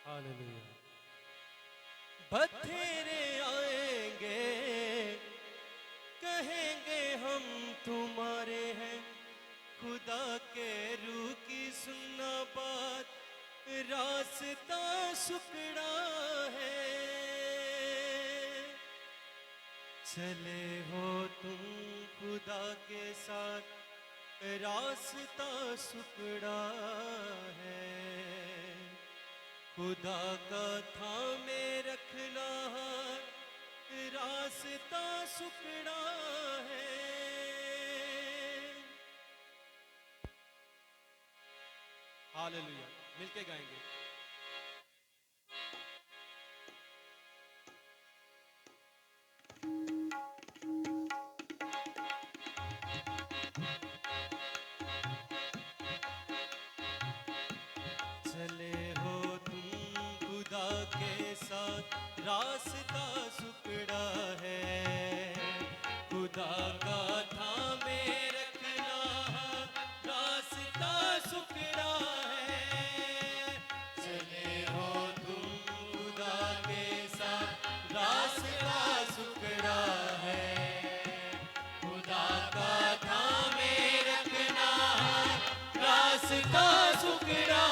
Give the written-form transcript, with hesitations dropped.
Hallelujah. बथेरे आएंगे कहेंगे हम तुम्हारे हैं, खुदा के रूह की सुनना बात, रास्ता सुकड़ा है। चले हो तुम खुदा के साथ, रास्ता सुकड़ा है। खुदा का थामे रखना हाथ, रास्ता सुकड़ा है। हालेलुया, मिलके गाएंगे। चले हो तुम खुदा के साथ, रास्ता सुकड़ा है। खुदा का थामे रखना हाथ, रास्ता सुकड़ा है। चले हो तुम खुदा के साथ, रास्ता सुकड़ा है। खुदा का थामे रखना हाथ, रास्ता सुकड़ा